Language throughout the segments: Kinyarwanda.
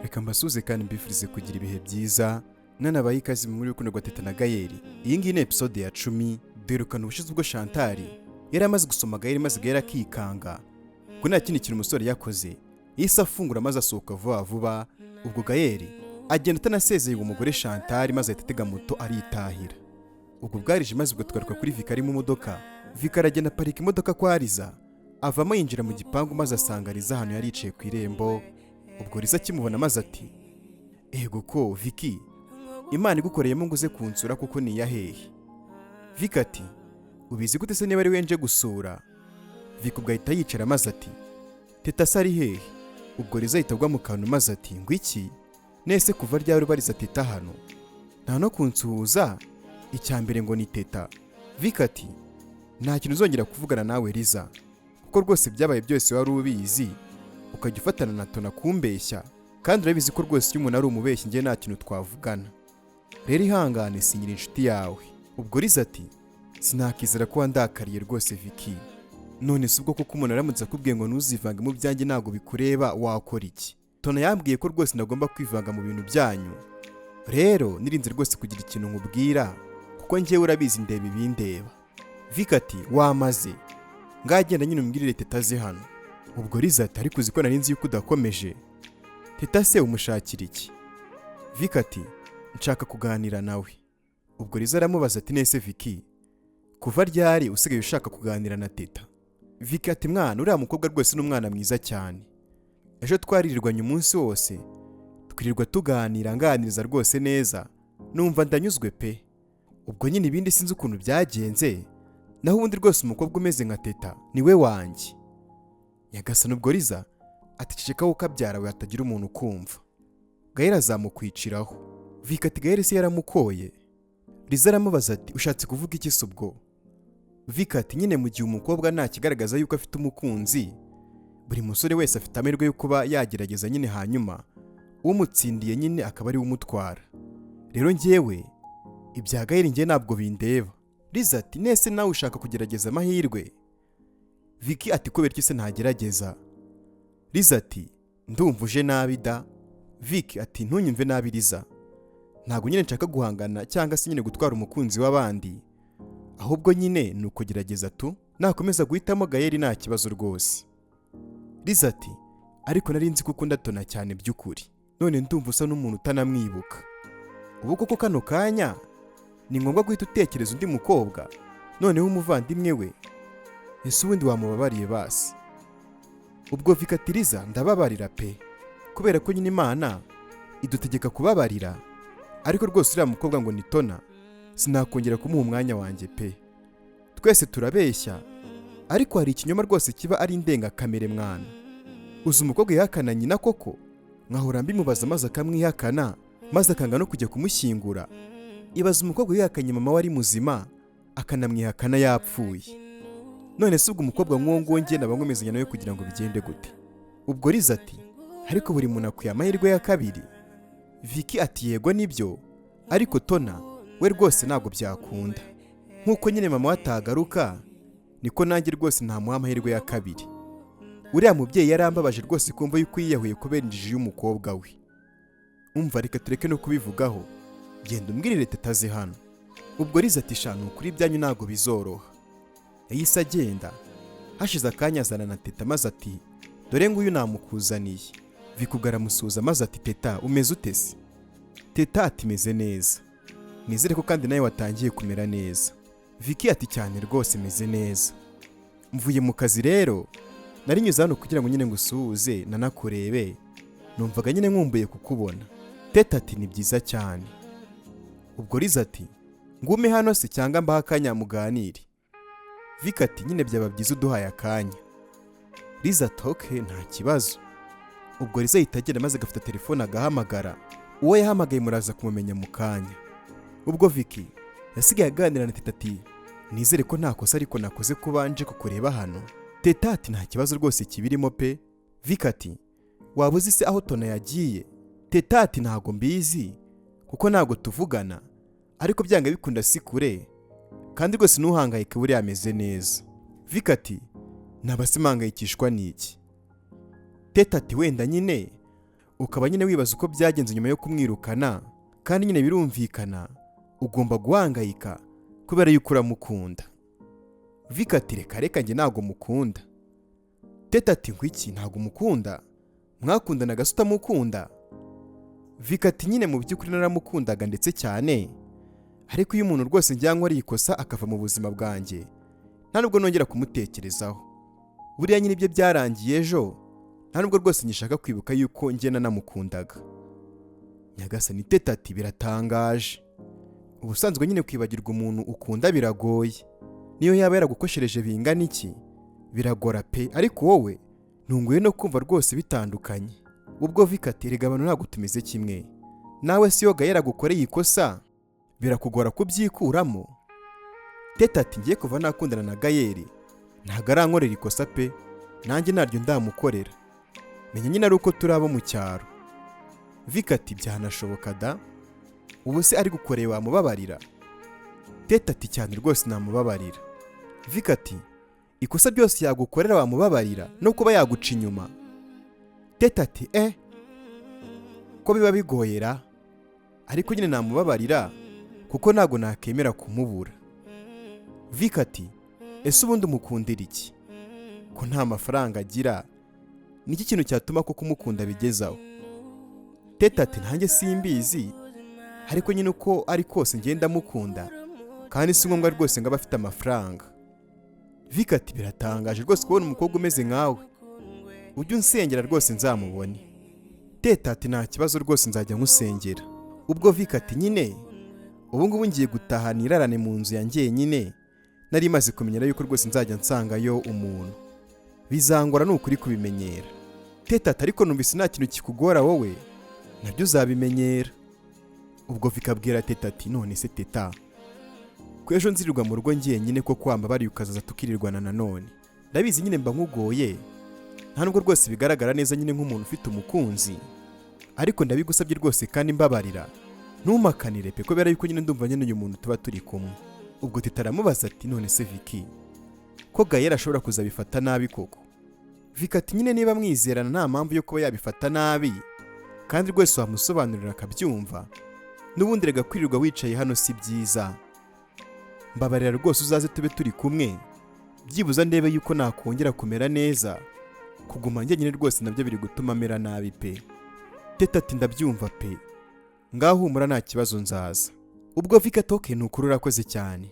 Reka mbasuze kandi mbifurize kugira ibihe byiza mwanabaye ikaze muri rukundo rwa Teta na Gayeri. Iyi ngiyi ni episode ya 10. Derukana ubushize ubwo Chantal yari amaze gusoma Gayeri maze Gayeri akikanga ko nta kindi kintu umusore yakoze, yise afungura maze asohoka vuba vuba. Ubwo Gayeri agenda atanasezeye uwo mugore Chantal maze ahita atega moto aritahira. Ubwo bwarije maze ubwo tugaruka kuri Vika ari mu modoka. Vika aragenda aparika imodoka kwa Liza, avamo yinjira mu gipangu maze asanga Liza ahantu yari yicaye ku irembo. Ubwo Liza akimubona maze ati, ego ko Viki, Imana igukoreyemo ngo uze kunsura kuko ni yahehe. Vika ati, ubizi gute se niba ari wenje gusura? Vika ubwo ahita yicara maze ati, Teta se ari hehe? Ubwo Liza ahita agwa mu kantu maze ati, ngo iki? Nese kuva ryari ubariza Teta hano? Nta no kunsuhuza? Icyambere ngo ni Teta. Vika ati, nta kintu uzongera kuvugana nawe Liza, kuko rwose byabaye byose wari ubizi ukajya ufatana na Tona kumbeshya, kandi urabizi ko rwose iyo umuntu ari umubeshyi njye nta kintu twavugana. Rero ihangane sinyira inshuti yawe. Ubwo Liza ati, sinakizera ko wandakariye rwose Viki. None se ubwo kuko umuntu aramutse akubwiye ngo ntuzivange mu byanjye ntago bikureba wakora iki? Tona yambwiye ko rwose nagomba kwivanga mu bintu byanyu. Rero nirinze rwose kugira ikintu nkubwira kuko njyewe urabizi ndeba ibindeba. Vika ati, wamaze ngagenda nyine umbwirire Teta aze hano. Ubwo Liza ati, ariko uzi ko nari nzi yuko udakomeje. Teta se umushakira iki? Vika ati, nshaka kuganira nawe. Ubwo Liza aramubaza ati, nese Viki, kuva ryari usigaye ushaka kuganira na Teta? Vika ati, mwana uriya mukobwa rwose ni umwana mwiza cyane. Ejo twaririrwanye umunsi wose, twirirwa tuganira nganiriza rwose neza, numva ndanyuzwe pe. Ubwo nyine ibindi sinzi ukuntu byagenze, naho ubundi rwose umukobwa umeze nka Teta niwe wanjye. Yagasana ubwo Liza ati, ceceka ukabyara we hatagira umuntu ukumva. Gayeri azamukwiciraho. Vika ati, Gayeri se yaramukoye? Liza aramubaza ati, ushatse kuvuga iki se ubwo? Vika ati, nyine mu gihe umukobwa nta kigaragaza yuko afite umukunzi, buri musore wese afite amahirwe yo kuba yagerageza nyine, hanyuma umutsindiye nyine akaba ari we umutwara. Rero njyewe ibya Gayeri njye ntabwo bindeba. Liza ati, nese nawe ushaka kugerageza amahirwe? Viki ati, kubera iki se ntagerageza? Liza ati, ndumva uje nabi da. Viki ati, ntunyumve nabi Liza, ntabwo nyine nshaka guhangana cyangwa se nyine gutwara umukunzi w'abandi, ahubwo nyine ni ukugerageza tu, nakomeza guhitamo Gayeri nta kibazo rwose. Liza ati, ariko nari nzi ko ukunda Tona cyane by'ukuri, none ndumva usa n'umuntu utanamwibuka. Ubu koko kano kanya ni ngombwa guhita utekereza undi mukobwa, noneho umuvandimwe we? Ese ubundi wamubabariye basi? Ubwo Vika ati, Liza ndababarira pe, kubera ko nyine Imana idutegeka kubabarira, ariko rwose uriya mukobwa ngo ni Tona sinakongera kumuha umwanya wanjye pe. Twese turabeshya, ariko hari ikinyoma rwose kiba ari indengakamere mwana. Uzi umukobwa yihakana nyina koko, nkahora mbimubaza maze akamwihakana, maze akanga no kujya kumushyingura. Ibaza umukobwa yihakanye mama we ari muzima akanamwihakana yapfuye. None se ubwo umukobwa nk'uwo nguwo njye naba nkomezanya nawe kugira ngo bigende gute? Ubwo Liza ati, ariko buri muntu akwiye amahirwe ya kabiri. Viki ati, yego nibyo, ariko Tona we rwose ntabwo byakunda. Nk'uko nyine mama we atagaruka, niko nanjye rwose ntamuha amahirwe ya kabiri. Uriya mubyeyi yarambabaje rwose kumva yuko yiyahuye kubera injiji y'umukobwa we. Umva reka tureke no kubivugaho, genda umbwirire Teta aze hano. Ubwo Liza ati, shanu kuri ibyanyu ntabwo bizoroha. Yahise agenda, hashize akanya azana na Teta maze ati, dore nguyu namukuzaniye. Vika ubwo aramusuhuza maze ati, Teta umeze ute se? Teta ati, meze neza, nizere ko kandi nawe watangiye kumera neza. Viki ati, cyane rwose meze neza, mvuye mu kazi rero nari nyuze hano kugira ngo nyine ngusuhuze nanakurebe, numvaga nyine nkumbuye kukubona. Teta ati, ni byiza cyane. Ubwo Liza ati, ngume hano se cyangwa mbaha akanya muganire? Vika ati, nyine byaba byiza uduhaye akanya. Liza ati, okay nta kibazo. Ubwo Liza ahita agenda maze agafata telefone agahamagara. Uwo yahamagaye muraza kumumenya mu kanya. Ubwo Viki yasigaye aganira na Teta ati, nizere ko nta kosa ariko nakoze kuba nje kukureba hano. Teta ati, nta kibazo rwose kibirimo pe. Vika ati, waba uzi se aho Tona yagiye? Teta ati, ntago mbizi kuko ntago tuvugana, ariko byanga bikunda si kure, kandi rwose ntuhangayike buriya ameze neza. Vika ati, ntabasimangayikishwa n'iki? Teta ati wenda nyine ukaba nyine wibaza uko byagenze nyuma yo kumwirukana, kandi nyine birumvikana ugomba guhangayika kubera yuko uramukunda. Vicky ati reka njye ntago mukunda. Teta ati ngwiki ntago umukunda, mwakundanaga se utamukunda? Vicky ati nyine mu by'ukuri naramukundaga ndetse cyane, ariko iyo umuntu rwose njyanywa ari ikosa akava mu buzima bwanjye nta nubwo nongera kumutekerezaho. Buriya nyine ibyo byarangiye ejo, nta nubwo rwose nyishaka kwibuka yuko njye namukundaga. Nyagasani Teta ati biratangaje. Ubusanzwe nyine kwibagirwa umuntu ukunda biragoye, niyo yaba yaragukoshereje bingana iki biragora pe, ariko wowe ntunguye no kumva rwose bitandukanye. Ubwo Vicky ati rega abantu ntabwo tumeze kimwe, nawe si yoga yaragukoreye ikosa birakugora kubyikuramo. Teta ati ngiye kuva nakundana na Gayeri ntago arankorera ikosa pe, nanjye naryo ndamukorera, menya nyine ari uko turi abo mu cyaro. Vicky ati byanashoboka da, ubu se ari gukoreye wamubabarira? Teta ati cyane rwose namubabarira. Vicky ati ikosa ryose yagukorera wamubabarira no kuba yaguca inyuma? Teta ati ko biba bigoyera, ariko nyine namubabarira kuko ntago nakemera kumubura. Vicky ati ese ubundi umukundira iki ko nta mafaranga agira? Niki kintu cyatuma ko kumukunda bigezaho? Teta ati nanjye simbizi, ariko nyine uko ari kose ngenda mukunda, kandi si ngombwa rwose ngo abe afite amafaranga. Vicky ati biratangaje rwose kubona umukobwa umeze nkawe, ujye unsengera rwose nzamubone. Teta ati nta kibazo rwose nzajya nkusengera. Ubwo Vicky ati nyine ubu ngubu ngiye gutahana irarane mu nzu yanjye nyine, nari maze kumenyera yuko rwose nzajya nsangayo umuntu, bizangora n'ukuri kubimenyera. Teta ati ariko numvise nta kintu kikugora wowe, nabyo uzabimenyera. Ubwo Vicky abwira Teta ati none se Teta, ko ejo nzirirwa mu rugo ngiye nyine ko kwamba bari ukazaza tukirirwana nanone, ndabizi nyine mba nkugoye, nta nubwo rwose bigaragara neza nyine nk'umuntu ufite umukunzi, ariko ndabigusabye rwose kandi mbabarira, ntumakanire pe kubera yuko nyine ndumva nyine uyu muntu tuba turi kumwe. Ubwo Teta aramubaza ati none se Vicky, ko Gayeri ashobora kuzabifata nabi koko? Vicky ati nyine niba mwizerana nta mpamvu yo kuba yabifata nabi, kandi rwose wamusobanurira akabyumva, n'ubundi rega kwirirwa wicaye hano si byiza. Mbabarira rwose uzaze tube turi kumwe, byibuza ndebe yuko nakongera kumera neza, kuguma njyenyine rwose nabyo biri gutuma mera nabi pe. Teta ati ndabyumva pe, ngaho humura nta kibazo nzaza. Ubwo Vicky atoke nukuri urakoze cyane,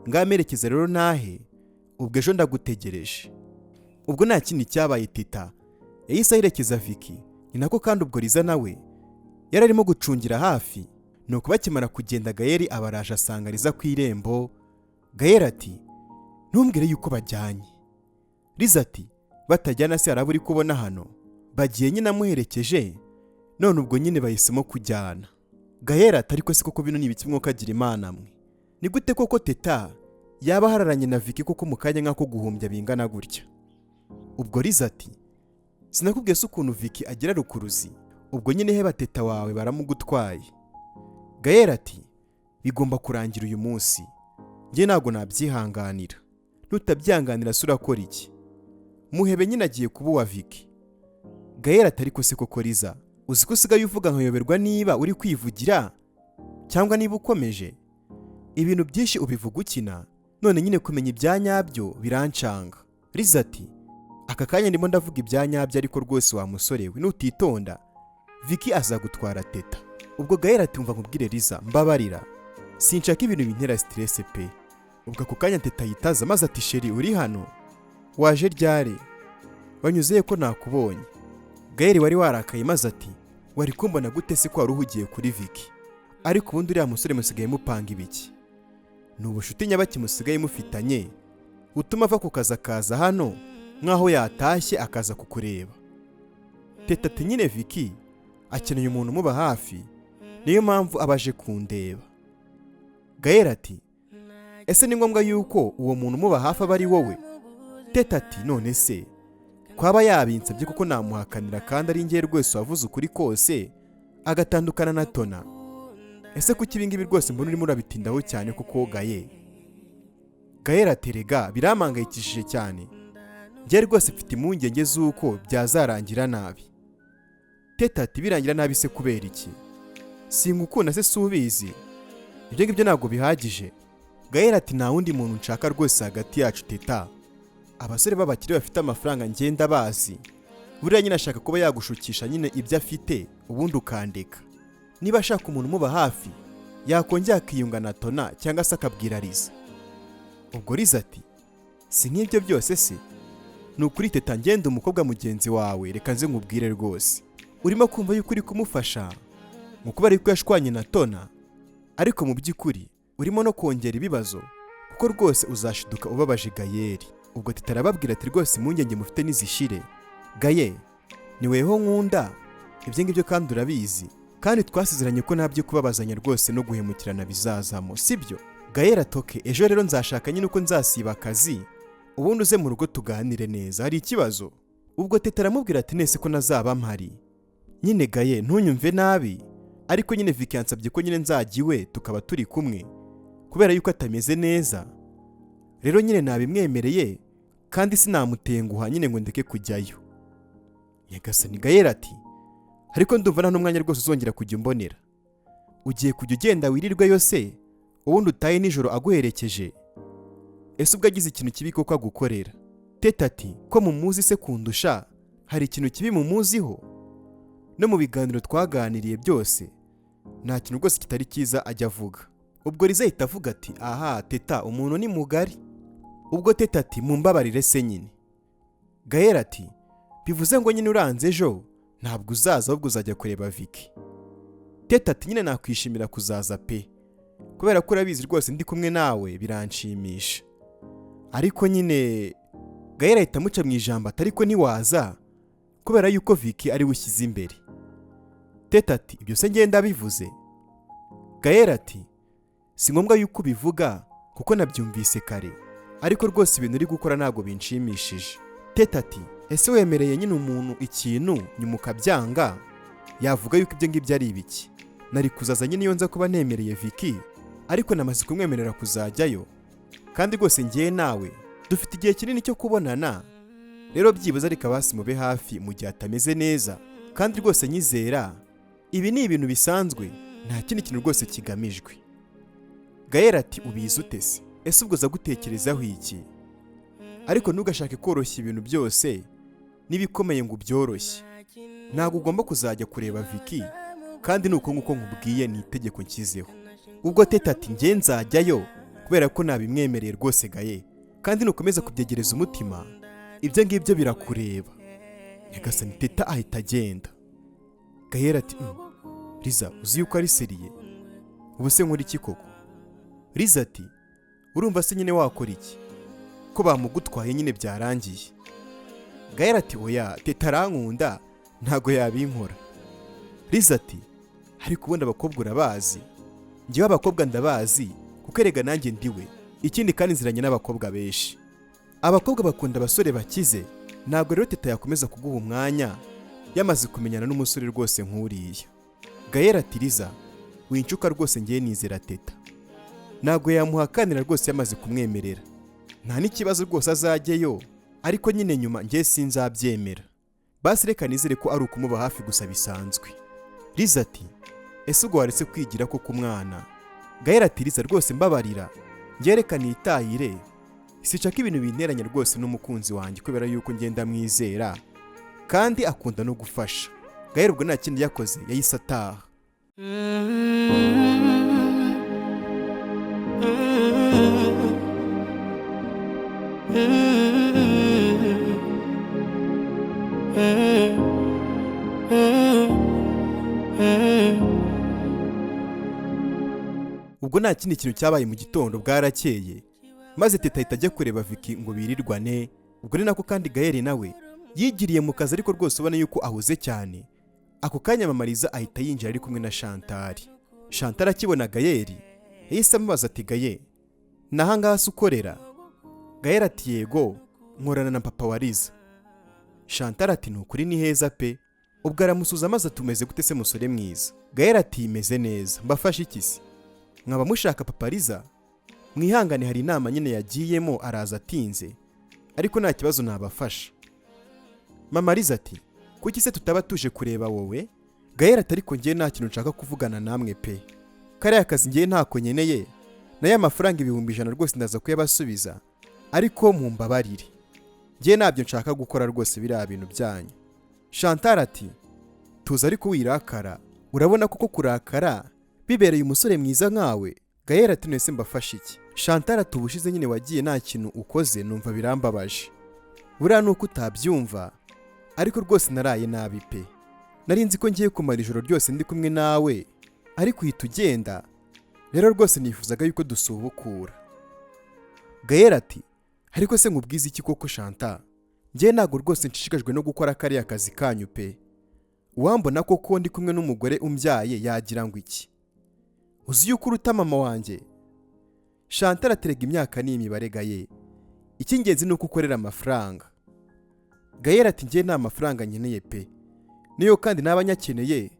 ngamerekeza rero nahe, ubwo ejo ndagutegereje. Ubwo nta kindi cyabaye Teta yahise aherekeza Vicky, ni nako kandi ubwo Liza nawe yari arimo gucungira hafi. Nuko bakimara kugenda Gayeri abaraje asanga Liza ku irembo. Gayeri ati ntumbwire yuko bajyanye. Liza ati batajyana se haraburi kubona hano? Bagiye nyine amuherekeje, none ubwo nyine bahisemo kujyana. Gayeri ati ariko se koko bino ni ibiki mwokagira Imana mwe? Ni gute koko Teta yaba hararanye na Vicky koko mu kanya nk'ako guhumbya bingana gutya? Ubwo Liza ati sinakubwiye se ukuntu Vicky agira rukuruzi, ubwo nyine heba Teta wawe baramugutwaye. Gayeri ati bigomba kurangira uyu munsi, njye ntago nabyihanganira. Nutabyihanganira se urakora iki? Muhebe nyine agiye kuba uwa Vicky. Gayeri ati ariko se koko Liza, uzi ko usigaye uvuga nkayoberwa niba uri kwivugira cyangwa niba ukomeje. Ibintu byinshi ubivuga ukina, none nyine kumenya ibyanyabyo birancanga. Liza ati aka kanya ndimo ndavuga ibyanyabyo, ariko rwose wa musore we nutitonda Vicky azagutwara Teta. Ubwo Gayeri ati umva nkubwire Liza, mbabarira, sinshaka ibintu bintera stress pe. Ubwo ako kanya Teta yitaza maze ati sheri uri hano? Waje ryari? Wanyuzeye ko nakubonye? Gayeri wari warakaye maze ati wari kumbona gute se ko wari uhugiye kuri Vicky? Ariko ubundi uriya musore musigaye mupanga ibiki? Ni ubushuti nyabaki musigaye mufitanye utuma ava ku kazi akaza hano nkaho yatashye akaza kukureba? Teta ati nyine Vicky akeneye umuntu umuba hafi, niyo mpamvu abaje kundeba. Gayeri ati ese ni ngombwa yuko uwo muntu umuba hafi aba ari wowe? Teta ati none se kwaba yabinsabye kuko namuhakanira kandi ari njye rwose wavuze ukuri kose agatandukana na Tona? Ese kuki ibingibi rwose mbona urimo urabitindaho cyane kuko Gayeri ati rega birampangayikishije cyane, njye rwose mfite impungenge z'uko byazarangira nabi. Teta ati birangira nabi se kubera iki? Sinkukunda se subizi? Ibyo ngibyo ntabwo bihagije. Gaëlle ati nta wundi muntu nshaka rwose hagati yacu Teta. Abasore b'abakire bafite amafaranga ngenda bazi. Buriya nyine ashaka kuba yagushukisha nyine ibyo afite ubundi ukandeka. Niba ashaka umuntu umuba hafi yakongera akiyunga na Tona cyangwa se akabwira Liza. Ubwo Liza ati si nk'ibyo byose se? Ni ukuri Teta ngenda umukobwa mugenzi wawe reka nze nkubwire rwose. Urimo kumva yuko uri kumufasha mu kuba ari ko yashwanye na Tona, ariko mu by'ukuri urimo no kongera ibibazo kuko rwose uzashiduka ubabaje Gaëlle. Ubwo Teta arababwira ati rwose impungenge mufite nizishire. Gaëlle ni weho nkunda ibyo ngibyo kandi urabizi, kandi twasezeranye ko ntabyo kubabazanya rwose no guhemukirana bizazamo, sibyo? Gaëlle atoke ejo rero nzashaka nyine uko nzasiba akazi ubundi uze mu rugo tuganire neza, hari ikibazo? Ubwo Teta aramubwira ati nese ko nazaba mpari. Nyine Gaëlle ntunyumve nabi, ariko nyine Vicky yansabye ko nyine nzajya iwe tukaba turi kumwe kubera yuko atameze neza. Rero nyine nabimwemereye kandi sinamutenguha nyine ngo ndeke kujyayo. Nyagasani Gaëlle ati ariko ndumva nta n'umwanya rwose uzongera kujya umbonera. Ugiye kujya ugenda wirirwe yose ubundi utaye nijoro aguherekeje? Ese ubwo agize ikintu kibi koko agukorera? Teta ati ko mumuzi se kundusha hari ikintu kibi mumuziho? No mu biganiro twaganiriye byose nta kintu rwose kitari cyiza ajya avuga. Ubwo Liza ahita avuga ati aha Teta umuntu ni mugari. Ubwo Teta ati mumbabarire se nyine. Gaëlle ati bivuze ngo nyine uranze ejo ntabwo uzaza ahubwo uzajya kureba Vicky. Teta ati nyine nakwishimira kuzaza pe, kubera ko urabizi rwose ndi kumwe nawe biranshimisha. Ariko nyine Gaëlle ahita amuca mu ijambo ati ariko ntiwaza kubera yuko Vicky ari we ushyize imbere. Teta ati ibyo se ngenda bivuze? Gaëlle ati si ngombwa yuko ubivuga kuko nabyumvise kare, ariko rwose ibintu uri gukora ntabwo binshimishije. Teta ati ese wemereye nyine umuntu ikintu nyuma ukabyanga yavuga yuko ibyo ngibyo ari ibiki? Nari kuzaza nyine iyo nza kuba nemereye Vicky, ariko namaze kumwemerera kuzajyayo, kandi rwose ngiye nawe dufite igihe kinini cyo kubonana. Rero byibuze ariko basi mube hafi mu gihe atameze neza, kandi rwose nyizera ibi ni ibintu bisanzwe nta kindi kintu rwose kigamijwe. Gaëlle ati ubizi ute se? Ese ubwo uza gutekerezaho iki? Ariko ntugashake koroshya ibintu byose n'ibikomeye ngo ubyoroshye. Ntabwo ugomba kuzajya kureba Vicky, kandi nuko nguko nkubwiye ni itegeko nshyizeho. Ubwo Teta ati ngiye nzajyayo kubera ko nabimwemereye rwose Gaëlle, kandi nukomeza kubyegereza umutima ibyo ngibyo birakureba. Nyagasani Teta ahita agenda. Gaëlle ati Liza uzi yuko ari seriye? Ubu se nkora iki koko? Liza ati urumva se nyine wakora iki ko bamugutwaye nyine byarangiye? Gaëlle ati oya Teta arankunda ntago yabinkora. Liza ati ariko ubundi abakobwa urabazi? Njyewe abakobwa ndabazi kuko erega nanjye ndiwe, ikindi kandi nziranye n'abakobwa benshi. Abakobwa bakunda abasore bakize, ntabwo rero Teta yakomeza kuguha umwanya yamaze kumenyana n'umusore rwose nk'uriya. Gaëlle ati Liza wincuka rwose ngiye nizera Teta, ntabwo yamuhakanira rwose yamaze kumwemerera. Nta n'ikibazo rwose azajyeyo, ariko nyine nyuma ngiye sinzabyemera. Basi reka nizere ko ari ukumuba hafi gusa bisanzwe. Liza ati ese ubwo waretse kwigira ko ku mwana? Gaëlle ati Liza rwose mbabarira, ngiye reka nitahire, sinshaka ibintu binteranya rwose n'umukunzi wanjye kubera yuko ngenda mwizera kandi akunda no gufasha. Gaëlle ubwo nta kindi yakoze yahise ataha. Ubwo nta kindi kintu cyabaye mu gitondo bwarakeye, maze Teta ahita ajya kureba Vicky ngo birirwane. Ubwo ni nako kandi Gaëlle nawe yigiriye mu kazi, ariko rwose ubona yuko ahuze cyane. Ako kanya Mama Liza ahita yinjira ari kumwe na Chantal. Chantal akibona Gaëlle yahise amubaza ati Gaëlle nahangaha se ukorera? Gaëlle ati yego nkorana na papa wa Liza. Chantal ati nukuri ni heza pe. Ubwo aramusuza maze atumeze gute se musore mwiza? Gaëlle ati imeze neza, mbafashe iki se? Mwaba mushaka papa Liza? Mwihangane hari inama nyine yagiyemo araza atinze, ariko nta kibazo nabafasha. Mama Liza ati kuki se tutaba tuje kureba wowe? Gael ati ariko ngiye nta kintu nshaka kuvugana namwe pe. Kariya kazi ngiye ntako nkeneye, nayo amafaranga 100 rwose ndaza kuyabasubiza, ariko mumbabarire. Ngiye ntabyo nshaka gukora rwose biriya bintu byanyu. Chantal ati tuza ariko wirakara, urabona koko kurakara bibereye umusore mwiza nkawe. Gael ati nese mbafasha iki? Chantal ati ubushize nyine wagiye nta kintu ukoze numva birambabaje. Buriya nuko utabyumva, ariko rwose naraye nabi pe. Nari nzi ko ngiye kumara ijoro ryose ndi kumwe nawe, ariko uhita ugenda. Rero rwose nifuzaga yuko dusubukura. Gael ati ariko se nkubwiza iki koko Chantal? Ngiye ntago rwose nshishikajwe no gukora kariya kazi kanyu pe. Uwambona koko ndi kumwe n'umugore umbyaye yagira ngo iki? Uzi yuko uruta mama wanjye? Chantal aterega imyaka ni imibare Gael. Icy'ingenzi ni uko ukorera amafaranga. Gael ati ngiye nta mafaranga nkeneye pe. Niyo kandi n'abanyakeneye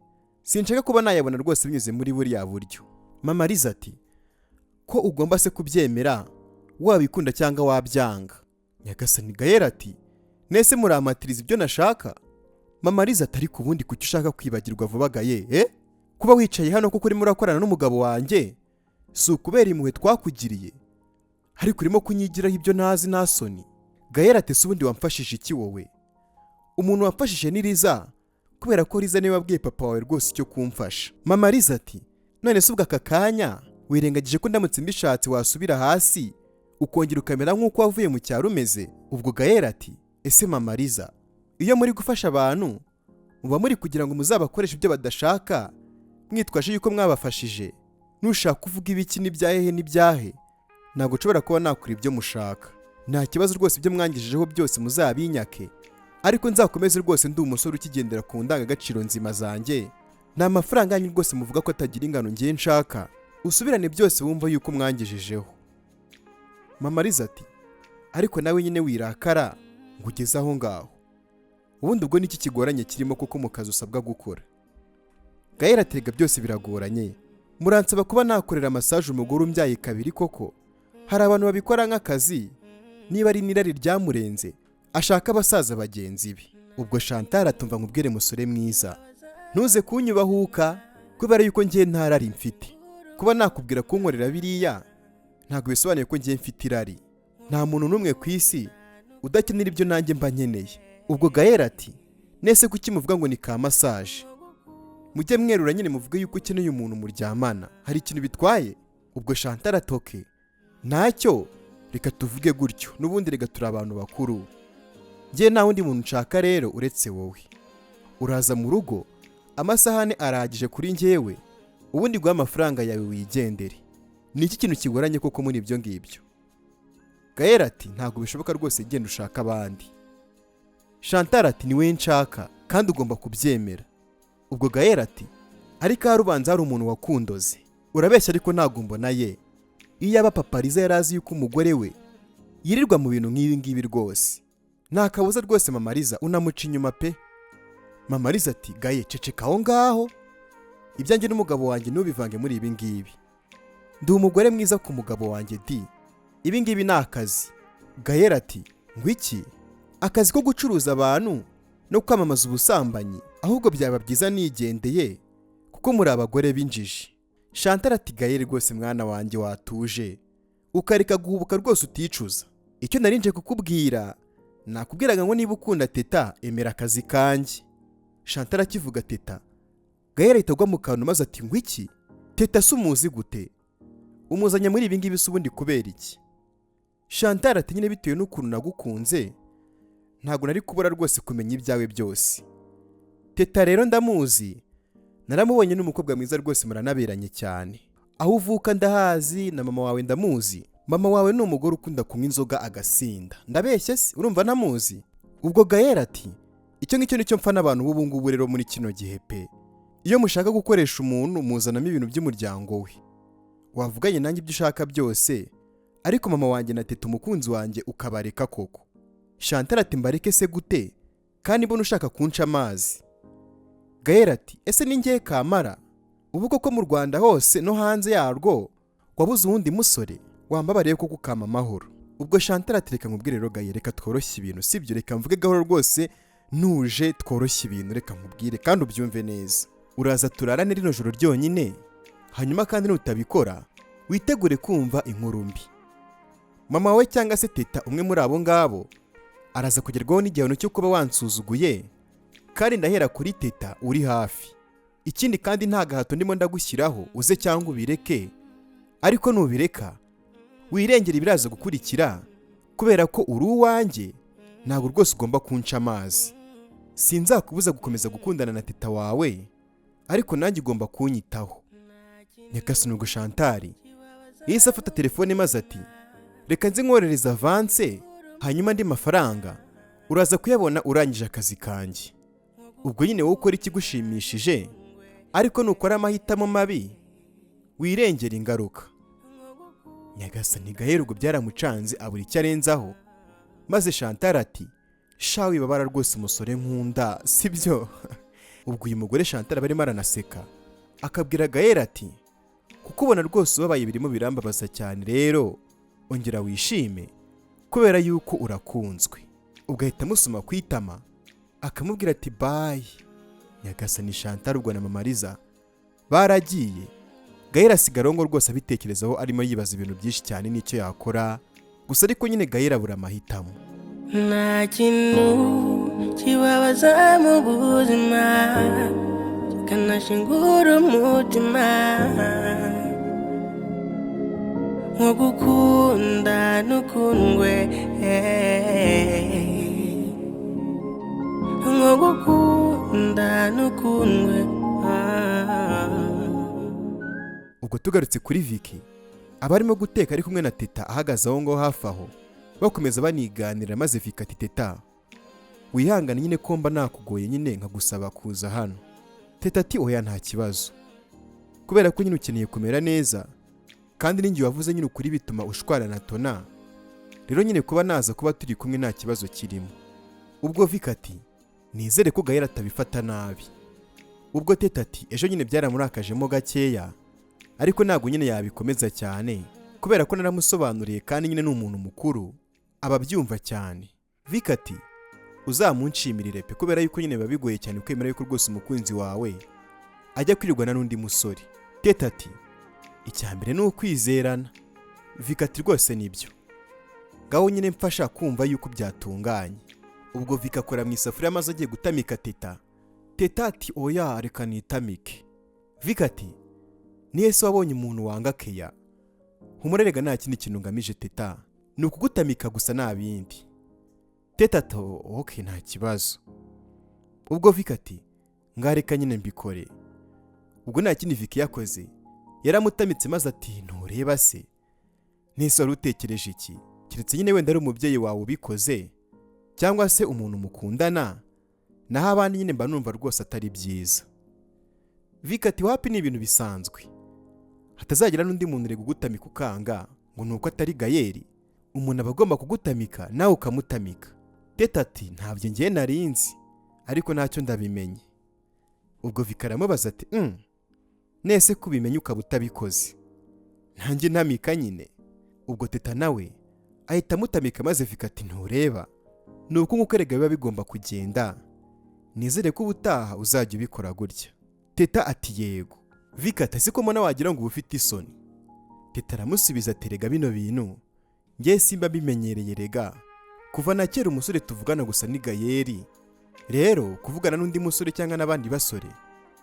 sinshaka kuba nayabona rwose binyuze muri buriya buryo. Mama Liza ati ko ugomba se kubyemera, wabikunda cyangwa wabyanga? Nyagasani. Gael ati nese muramatiriza ibyo nashaka? Mama Liza ati ariko ubundi kuki ushaka kwibagirwa vuba Gael? Kuba wicaye hano kuko urimo urakorana n'umugabo wanjye si ukubera impuhwe twakugiriye, ariko urimo kunyigiraho ibyo ntazi nta soni. Gael ati se ubundi wamfashije iki wowe? Umuntu wamfashije ni Liza, kubera ko Liza niwe wabwiye papa wawe rwose icyo kumfasha. Mama Liza ati none se ubwo aka kanya wirengagije ko ndamutse mbishatse wasubira hasi ukongera ukamera nk'uko wavuye mu cyaro umeze? Ubwo Gael ati ese Mama Liza, iyo muri gufasha abantu muba muri kugira ngo muzabakoreshe ibyo badashaka mwitwaje yuko mwabafashije? Nushaka kuvuga ibiki n'ibyahehe n'ibyahe, ntabwo nshobora kuba nakora ibyo mushaka. Nta kibazo rwose ibyo mwangijejeho byose muzabinyake, ariko nzakomeze rwose ndi umusore ukigendera ku ndangagaciro nzima zanjye. Nta mafaranga yanyu rwose muvuga ko atagira ingano ngiye nshaka, usubirane byose wumva yuko mwangijejeho. Mama Liza ati ariko nawe nyine wirakara ngo ugeze aho ngaho, ubundi ubwo niki kigoranye kirimo kuko mu kazi usabwa gukora? Gael atega byose biragoranye, muransaba kuba nakorera massage umugore umbyaye kabiri koko? Hari abantu babikora nk'akazi, niba ari nirari ryamurenze ashaka abasaza bagenzi be. Ubwo Chantal atumva nkubwire musore mwiza, ntuze kunyubahuka kubera yuko ngiye ntarari mfite. Kuba nakubwira kunkorera biriya ntabwo bisobanuye ko ngiye mfite irari. Nta muntu n'umwe ku isi udakenera ibyo nanjye mba nkeneye. Ubwo Gael ati nese kuki muvuga ngo ni ka massage? Mujye mwerura nyine muvuge yuko ukeneye umuntu muryamana, hari ikintu bitwaye? Ubwo Chantal atoke ntacyo, reka tuvuge gutyo, n'ubundi reka turi abantu bakuru. Ngiye nta wundi muntu nshaka rero uretse wowe. Uraza mu rugo, amasahane arahagije kuri njyewe, ubundi guha amafaranga yawe wigendere. Ni iki kintu kigoranye koko muri ibyo ngibyo? Gael ati ntabwo bishoboka rwose, genda ushaka abandi. Chantal ati niwe nshaka kandi ugomba kubyemera. Ubwo Gael ati ariko harubanza hari umuntu wakundoze. Urabeshya ariko ntabwo mbona ye. Iyo yaba papa Liza yarazi yuko umugore we yirirwa mu bintu nk'ibi ngibi rwose, nta kabuza rwose Mama Liza unamuca inyuma pe. Mama Liza ati Gael ceceka aho ngaho, ibyanjye n'umugabo wanjye ntubivange muri ibi ngibi. Ndi umugore mwiza ku mugabo wanjye di, ibi ngibi ni akazi. Gael ati ngwiki akazi ko gucuruza abantu no kwamamaza ubusambanyi? Ahubwo byaba byiza nigendeye kuko muri abagore b'injiji. Chantal ati Gael rwose mwana wanjye watuje ukareka guhubuka rwose uticuza. Icyo narinje kukubwira nakubwiraga ngo niba ukunda Teta emera akazi kanjye. Chantal akivuga Teta, Gael ahita mu kantu maze ati ngwiki Teta se umuzi gute? Umuzanya muri ibi ngibi se ubundi kubera iki? Chantal ati nyine bitewe n'ukuntu nagukunze ntabwo nari kubura rwose kumenya ibyawe byose. Teta rero ndamuzi, naramubonye n'umukobwa mwiza rwose muranaberanye cyane. Aho uvuka ndahazi na mama wawe ndamuzi. Mama wawe ni umugore ukunda kunywa inzoga agasinda. Ndabeshye se urumva namuzi? Ubwo Gael ati icyo ngicyo nicyo mfa n'abantu b'ubu ngubu rero muri kino gihe pe. Iyo mushaka gukoresha umuntu muzanamo ibintu by'umuryango we. Wavuganye nanjye ibyo ushaka byose, ariko mama wanjye na Teta umukunzi wanjye ukabareka koko. Chantal ati mbareke se gute kandi mbona ushaka kunca amazi? Gael ati ese ni ngiye kamara? Ubu koko mu Rwanda hose no hanze yarwo wabuze uwundi musore wambabariye ko kukama amahoro? ubwo Chantal ati reka nkubwire rero Gaye, reka tworoshye ibintu sibyo, reka mvuge gahoro rwose nuje tworoshye ibintu, reka nkubwire kandi ubyumve neza. Uraza turarane rino joro ryonyine, hanyuma kandi nutabikora witegure kumva inkuru mbi. Mama we cyangwa se teta umwe muri abo ngabo araza kugerwaho n'igihano cyo kuba wansuzuguye, kandi ndahera kuri teta uri hafi. Ikindi kandi nta gahato ndimo ndagushyiraho uze cyangwa ubireke, ariko nubireka wirengera ibiraza gukurikira, kubera ko uri uwanjye ntabwo rwose ugomba kunca amazi. Sinzakubuza gukomeza gukundana na teta wawe, ariko nanjye ugomba kunyitaho. Nyagasani ubwo Chantal yahise afata telefone maze ati reka nze nkorereza avance, hanyuma andi mafaranga uraza kuyabona urangije akazi kanjye. Ubwo nyine wowe ukora ikigushimishije, ariko nukora amahitamo mabi wirengera ingaruka. Nyagasani Gaye ubwo byaramucanze abura icyo arenzaho, maze Chantal ati sha wibabara rwose umusore nkunda sibyo. Ubwo uyu mugore Chantal barimo aranaseka akabwira Gaye ati kukubona rwose ubabaye birimo birambabaza cyane, rero ongera wishime kubera yuko urakunzwe. Ubwo ahita amusoma ku itama akamubwira ati bye. Nyagasani Chantal ubwo na Mama Liza baragiye. Gaye asigara ngo rwose abitekerezaho, arimo yibaza ibintu byinshi cyane n'icyo yakora, gusa ariko nyine Gaye abura amahitamo. Nta kintu kibabaza mu buzima kikanashingura umutima nko gukunda n'ukundwe, nko gukunda n'ukundwe. Ubwo tugarutse kuri Vicky abarimo guteka ari kumwe na teta ahagaze aho ngaho hafi aho bakomeza baniganira, maze Vicky ati teta wihangane nyine ko mba nakugoye nyine nkagusaba kuza hano. Teta ati oya nta kibazo, kubera ko nyine ukeneye kumera neza, kandi ninjye wavuze nyine ukuri bituma ushwara na Tona, rero nyine kuba naza kuba turi kumwe nta kibazo kirimo. Ubwo Vicky ati nizere ko Gaye atabifata nabi. Ubwo teta ati ejo nyine byaramurakajemo gakeya, ariko ntabwo nyine yabikomeza cyane kubera ko naramusobanuriye, kandi nyine ni umuntu mukuru ababyumva cyane. Vicky ati uzamunshimirire pe, kubera yuko nyine biba bigoye cyane kwemera yuko rwose umukunzi wawe ajya kwirwana n'undi musore. Teta ati icyambere ni ukwizerana. Vicky ati rwose nibyo, gaho nyine mfasha kumva yuko byatunganye. Ubwo Vicky akora mu isafuriya maze agiye gutamika teta. Teta ati oya reka nitamike. Vicky ati niye se wabonye umuntu wanga keya, humurerega nta kindi kintu ngamije teta, ni ukugutamika gusa nta bindi. Teta ati okay nta kibazo. Ubwo Vicky ati ngareka nyine mbikore. Ubwo nta kindi Vicky yakoze, yaramutamitse maze ati ntureba se nese wari utekereje iki, keretse nyine wenda ari umubyeyi wawe ubikoze cyangwa se umuntu mukundana, naho abandi nyine mba numva rwose atari byiza. Vicky ati wapi ni ibintu bisanzwe, hatazagira n'undi muntu uri kugutamika ukanga ngo nuko atari Gaye, umuntu aba agomba kugutamika nawe ukamutamika. Teta ati ntabyo ngiye narinzi, ariko ntacyo ndabimenye. Ubwo Vicky aramubaza ati nese kubimenye ukaba utabikoze, ntanjye ntamika nyine. Ubwo teta nawe ahita amutamika maze Vicky ati ntureba ni uko nk'uko erega biba bigomba kugenda, nizere ko ubutaha uzajya ubikora gutya. Teta ati yego. Vicky ati siko mbona wagira ngo ufite isoni. Teta aramusubiza ati rega bino bintu ngiye simba bimenyereye rega, kuva na kera umusore tuvugana gusa ni Gaye, rero kuvugana n'undi musore cyangwa n'abandi basore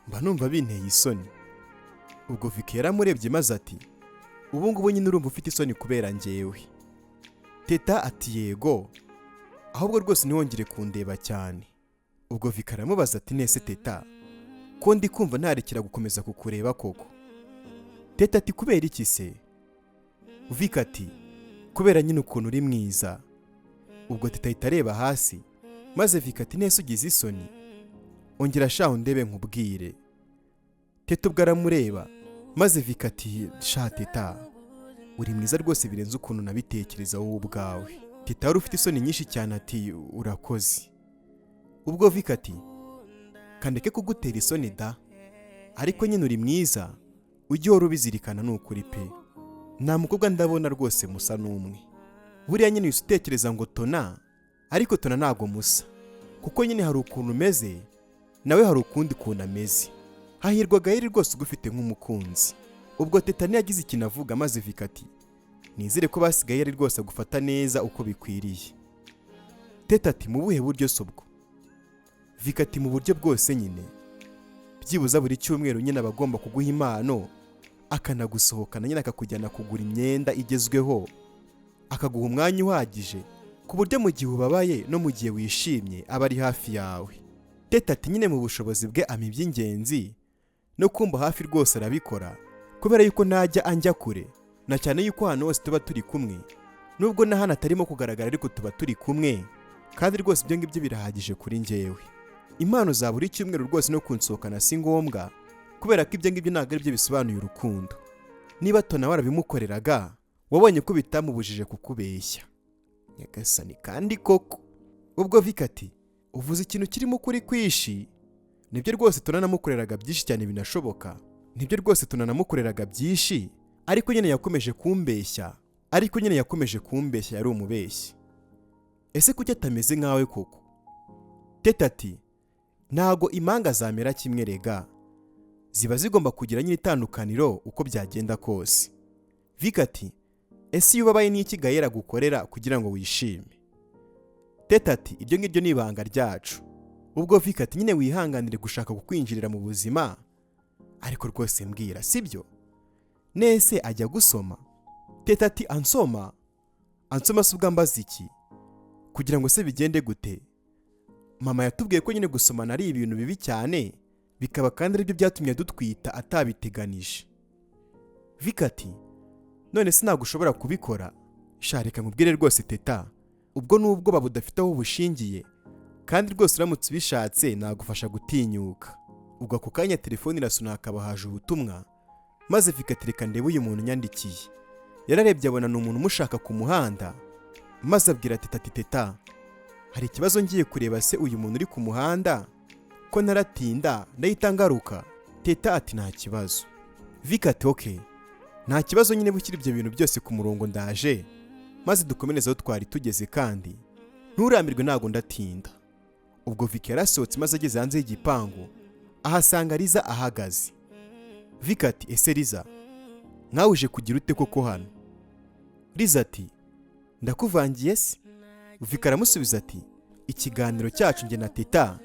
mba numva binteye isoni. Ubwo Vicky yaramurebye maze ati ubu ngubu nyine urumva ufite isoni kubera njyewe. Teta ati yego, ahubwo rwose ntiwongere kundeba cyane. Ubwo Vicky aramubaza ati nese teta ko ndi kumva ntarekera gukomeza kukureba koko. Teta ati kubera iki se? Vicky ati kubera nyine ukuntu uri mwiza. Ubwo teta ahita areba hasi maze Vicky ati nese ugize isoni, ongera shaho ndebe nkubwire. Teta ubwo aramureba maze Vicky ati sha teta uri mwiza rwose birenze ukuntu nabitekereza wowe ubwawe. Teta wari ufite isoni nyinshi cyane ati urakoze. Ubwo Vicky ati kandeke kugutera isoni da, ariko nyine uri mwiza ujye uhora ubizirikana n'ukuri pe, nta mukobwa ndabona rwose musa n'umwe. buriya nyine uhise utekereza ngo Tona, ariko Tona ntabwo musa, kuko nyine hari ukuntu umeze nawe hari ukundi kuntu ameze. Hahirwa Gaël rwose ugufite nk'umukunzi. Ubwo Teta ntiyagize ikintu avuga, maze Vicky ati nizere ko basigaye ari rwose gufata neza uko bikwiriye. Teta ati mu buhe buryo sobwo? Vicky ati mu buryo bwose nyine, byibuza buri cyumweru nyine abagomba kuguha impano, akanagusohokana nyine akakujyana kugura imyenda igezweho, akaguha umwanya uhagije ku buryo mu gihe ubabaye no mu gihe wishimye aba ari hafi yawe. Teta ati nyine mu bushobozi bwe ama iby'ingenzi no kumba hafi rwose arabikora, kubera yuko ntajya anjya kure, na cyane yuko hano hose tuba turi kumwe, nubwo na hano atarimo kugaragara ariko tuba turi kumwe, kandi rwose ibyo ngibyo birahagije kuri njyewe. Impano za buri cyumweru rwose no kunsohokana si ngombwa, kubera ko ibyo ngibyo ntabwo ari byo bisobanuye urukundo. Niba Tona warabimukoreraga, wabonye ko bitamubujije kukubeshya. Nyagasani kandi koko. Ubwo Vicky ati uvuze ikintu kirimo kuri kwishi. Nibyo rwose Tona namukoreraga byinshi cyane binashoboka, nibyo rwose Tona namukoreraga byinshi, ariko nyine yakomeje kumbeshya, yari umubeshyi. Ese kuki atameze nkawe koko? Teta ati ntago impanga zamera kimwe rega, ziba zigomba kugira nyine itandukaniro uko byagenda kose. Vicky ati ese iyo ubabaye n'iki Gaël agukorera kugira ngo wishime? Teta ati ibyo ngibyo ni ibanga ryacu. Ubwo Vicky ati nyine wihanganire gushaka kukwinjirira mu buzima, ariko rwose mbwira sibyo, nese ajya gusoma? Teta ati ansoma se ubwo ambaza iki? Kugira ngo se bigende gute? Mama yatubwiye ko nyine gusomana ari ibintu bibi cyane, bikaba kandi aribyo byatumye dutwita atabiteganije. Vicky ati none se ntabwo ushobora kubikora? Shareka nkubwire rwose Teta, ubwo nubwo babudafite aho bushingiye, kandi rwose uramutse ubishatse nagufasha gutinyuka. Ubwo ako kanya telefone irasuna, hakaba haje ubutumwa, maze Vicky ati reka ndebe uyu muntu nyandikiye. Yararebye abona ni umuntu umushaka ku muhanda, maze abwira Teta ati Teta, hari ikibazo ngiye kureba se uyu muntu uri ku muhanda, ko naratinda ndahita ngaruka. Teta ati nta kibazo. Vicky ati okay, nta kibazo nyine bukiri ibyo bintu byose ku murongo ndaje, maze dukomereze aho twari tugeze kandi nturamirwe ntago ndatinda. Ubwo Vicky yarasohotse, maze ageze hanze y'igipangu ahasanga Liza ahagaze. Vicky ati ese Liza, nkawe uje kugira ute koko hano? Liza ati ndakuvangiye se? Vicky aramusubiza ati ikiganiro cyacu njye na Teta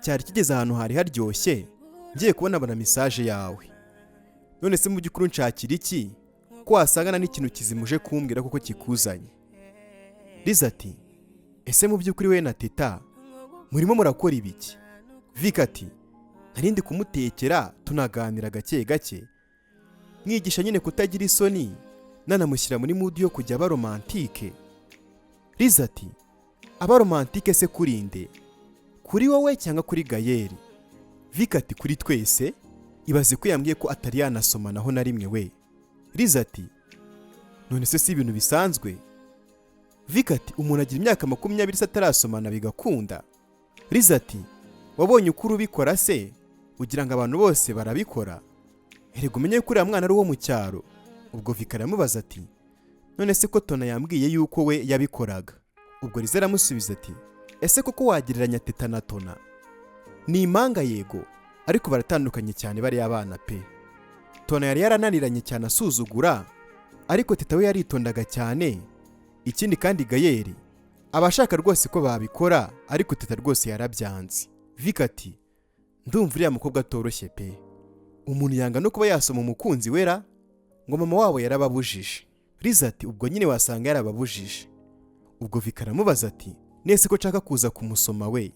cyari kigeze ahantu hari haryoshye, ngiye kubona message yawe. None se mu by'ukuri nshakira iki ko wasangana n'ikintu kizimuje kumbwira kuko kikuzanye? Liza ati ese mu by'ukuri we na Teta murimo murakora ibiki? Vicky ati narindi kumutekera tunaganira gake gake, mwigisha nyine kutagira isoni, nanamushyira muri mood yo kujya aba romantike. Liza ati aba romantike se kurinde? Kuri wowe cyangwa kuri Gaël? Vicky ati kuri twese. Ibaze ko yambwiye ko atari yanasomanaho na rimwe we. Liza ati none se si ibintu bisanzwe? Vicky ati umuntu agira imyaka 20 se atarasomana bigakunda? Liza ati wabonye uko urubikora se? Ugira ngo abantu bose barabikora? Erega umenye ko uriya mwana ari uwo mu cyaro. Ubwo Vicky aramubaza ati none se ko Tona yambwiye yuko we yabikoraga? Ubwo Liza aramusubiza ati ese koko wagereranya Teta na Tona? Ni impanga yego, ariko baratandukanye cyane bari abana pe. Tona yari yarananiranye cyane asuzugura, ariko Teta we yaritondaga cyane. Ikindi kandi Gaël abashaka rwose ko babikora, ariko Teta rwose yarabyanze. Vicky ati ndumva uriya mukobwa atoroshye pe, umuntu yanga no kuba yasoma umukunzi wera ngo mama wabo yarababujije. Liza ati ubwo nyine wasanga yarababujije. Ubwo Vicky aramubaza ati nese ko nshaka kuza kumusoma we?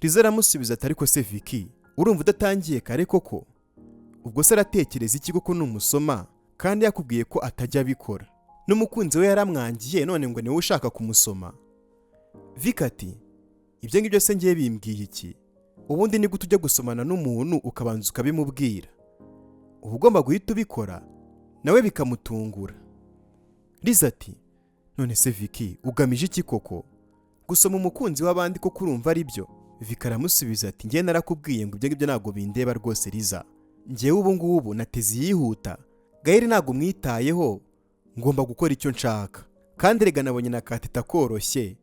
Liza aramusubiza ati ariko se Vicky, urumva udatangiye kare koko? Ubwo se aratekereza iki koko numusoma kandi yakubwiye ko atajya abikora? N'umukunzi we yaramwangiye, none ngo niwe ushaka kumusoma? Vicky ati ibyo ngibyo se ngiye bimbwiye iki? Ubundi ni gute ujya gusomana n'umuntu ukabanza ukabimubwira? Uba ugomba guhita ubikora nawe bikamutungura. Liza ati none se Vicky ugamije iki koko? Gusoma umukunzi w'abandi ko kurumva ari byo? Vicky aramusubiza ati ngiye narakubwiye ngo ibyo ngibyo ntago bindeba rwose Liza, ngiye ubu ngubu nateze yihuta, Gaël ntago mwitayeho, ngomba gukora icyo nshaka, kandi rega nabonye na katita koroshye,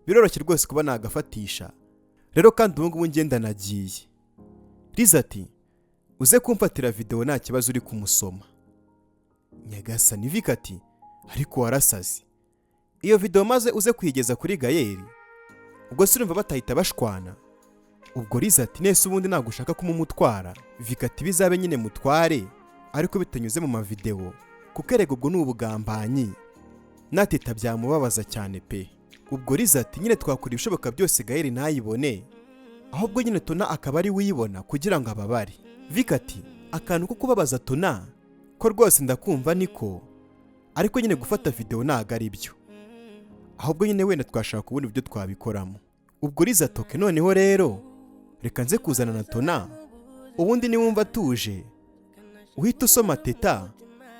biroroshye rwose kuba nagafatisha, rero kandi ubu ngubu ngenda nagiye. Liza ati uze kumfatira video nta kibazo uri kumusoma. Nyagasani Vika ati ariko warasaze, iyo video maze uze kuyigeza kuri Gayeri, ubwo se urumva batahita bashwana? Ubwo Liza ati nese ubundi ntabwo ushaka kumumutwara? Vika ati bizabe nyine mutware ariko bitanyuze mu mavideo, kuko erega ubwo ni ubugambanyi, nateta byamubabaza cyane pe. Ubwo Liza ati nyine twakora ibishoboka byose Gayeri ntayibone, ahubwo nyine Tona akaba ari wiyibona kugira ngo ababare. Vika ati akantu ko kubabaza Tona ko rwose ndakumva niko, ariko nyine gufata video ntago ari byo, ahubwo nyine wenda twashaka ubundi buryo twabikoramo. Ubwo Liza atoke noneho rero reka nze kuzana na Tona, ubundi niwumva atuje uhita usoma teta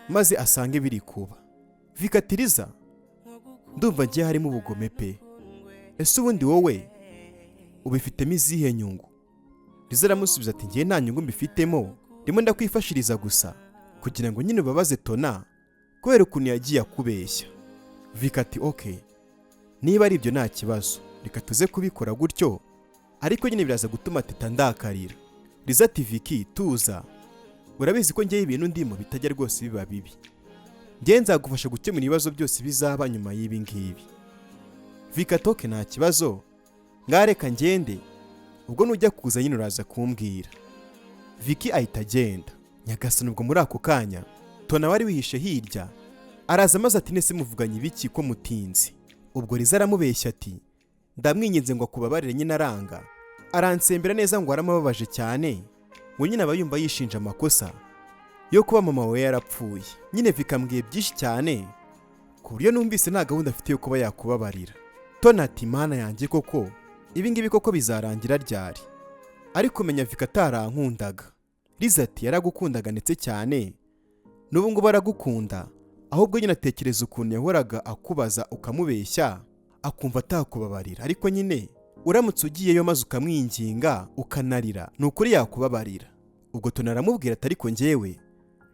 maze asange biri kuba. Vika ati Liza ndumva ngiye harimo ubugome pe, ese ubundi wowe ubifitemo izihe nyungu? Liza aramusubiza ati ngiye nta nyungu mbifitemo, ndimo ndakwifashiriza gusa kugira ngo nyine ubabaze Tona kubera ukuntu yagiye akubeshya. Vika ati okay, niba ari ibyo nta kibazo, reka tuze kubikora gutyo, ariko nyine biraza gutuma teta ndakarira. Liza ati Viki tuza, urabizi ko ngiye ibintu ndimo bitajya rwose biba bibi, ngiye nzagufasha gukemura ibibazo byose bizaba nyuma y'ibi ngibi. Vika toke nta kibazo, ngareka ngende, ubwo nujya kuza nyine uraza kumbwira. Viki ahita agenda. Nyagasani ubwo muri ako kanya Tona wari wihishe hirya araza maze ati nese muvuganye ibiki ko mutinzi? Ubwo Liza aramubeshya ati ndamwinginze ngo akubabarire nyine aranga, aransembera neza ngo aramubabaje cyane, ngo nyine aba yumva yishinja amakosa yo kuba mama we yarapfuye. Nyine Vika ambwiye byinshi cyane ku buryo numvise nta gahunda afite yo kuba yakubabarira. Tona ati mana yanjye koko ibi ngibi koko bizarangira ryari? Ariko menya Vika atarankundaga. Liza ati yaragukundaga ndetse cyane n'ubu ngo baragukunda, ahubwo nyine atekereza ukuntu yahoraga akubaza ukamubeshya akumva atakubabarira, ariko nyine uramutse ugiyeyo maze ukamwinginga ukanarira nukuri yakubabarira. Ubwo Tona aramubwira ati ariko njyewe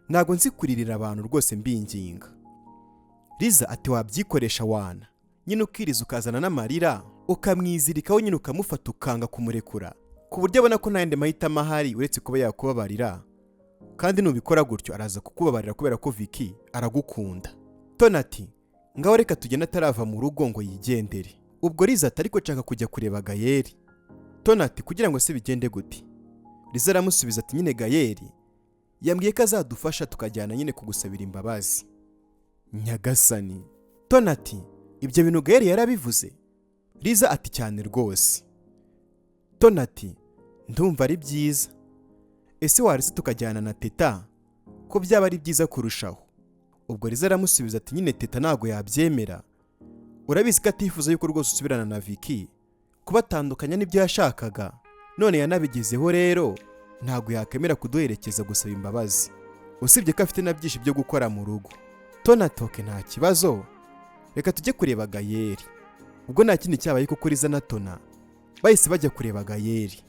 ntago nzi kuririra abantu rwose mbinginga. Liza ati wabyikoresha wana, nyine ukiriza ukazana n'amarira ukamwizirikaho nyine ukamufata ukanga kumurekura, ku buryo abona ko nta yandi mahitamo ahari uretse kuba yakubabarira, kandi nubikora gutyo araza kukubabarira kubera ko Viki aragukunda. Tona ati ngaho reka tugenda atarava mu rugo ngo yigendere. Ubwo Liza ati ariko nshaka kujya kureba Gayeri. Tona ati kugira ngo se bigende gute? Liza aramusubiza ati nyine Gayeri yambwiye ko azadufasha tukajyana nyine kugusabira imbabazi. Nyagasani. Tona ati ibyo bintu Gayeri yarabivuze? Liza ati cyane rwose. Tona ati ndumva ari byiza, ese warese tukajyana na teta ko byaba ari byiza kurushaho? Ubwo Liza aramusubiza ati nyine teta ntago yabyemera, urabizi ko atifuza yuko rwose usubirana na Viki, kubatandukanya n'ibyo yashakaga, none yanabigezeho rero ntago yakemera kuduherekeza gusaba imbabazi, usibye ko afite na byinshi byo gukora mu rugo. Tona toke nta kibazo, reka tujye kureba Gayeri. Ubwo nta kindi cyabaye ko Liza na Tona bahise bajya kureba Gayeri.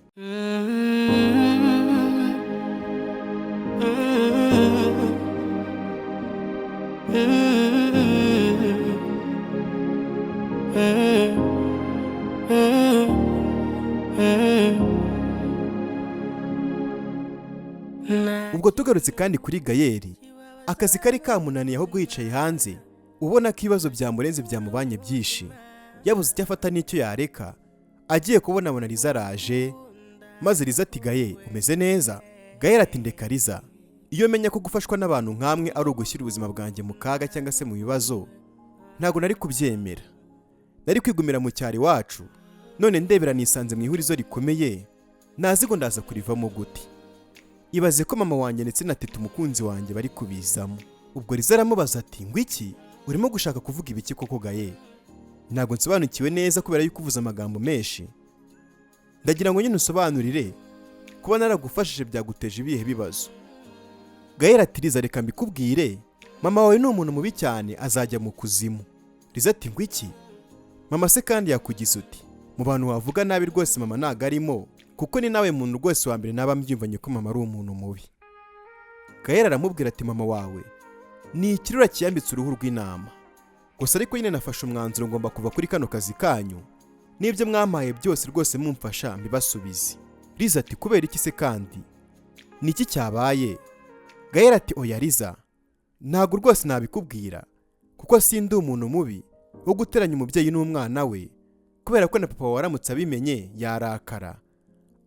Ubwo tugarutse kandi kuri Gayeri, akazi kari kamunaniye ahubwo yicaye hanze, ubona ko ibibazo byamurenze byamubanye byinshi, yabuze icyo afata n'icyo yareka. Agiye kubona abona Liza araje, maze Liza ati Gaye umeze neza? Gayeri ati ndeka Liza, iyo menya ko gufashwa n'abantu nkamwe ari ugushyira ubuzima bwanjye mu kaga cyangwa se mu bibazo, ntago nari kubyemera. Nari kwigumira mu cyari wacu, none ndebera nisanze mu ihurizo rikomeye, nazigo ndaza kurivamo gute? Ibaze ko mama wanjye ndetse na teta umukunzi wanjye bari kubizamo. Ubwo Liza aramubaza ati ngwiki urimo gushaka kuvuga ibiki koko Gaye? Ntago nsobanukiwe neza kubera yuko uvuze amagambo menshi, ndagira ngo nyine usobanurire kuba naragufashije byaguteje ibihe bibazo. Gayeri ati Liza reka mbikubwire, mama wawe ni umuntu mubi cyane azajya mu kuzimu. Liza ati ngwiki mama se kandi yakugize uti? Mu bantu wavuga nabi rwose mama ntago arimo, kuko ni nawe muntu rwose wa mbere naba mbyumvanye ko mama ari umuntu mubi. Gayeri aramubwira ati mama wawe ni ikirura kiyambitse uruhu rw'intama, gusa ariko nyine nafashe umwanzuro ngomba kuva kuri kano kazi kanyu, n'ibyo mwampaye byose rwose mumfasha mbibasubize. Liza ati kubera iki se kandi? Ni iki cyabaye? Gael ati oya Liza, ntabwo rwose nabikubwira kuko sindi umuntu mubi wo guteranya umubyeyi n'umwana we, kubera ko na papa waramutse abimenye yarakara,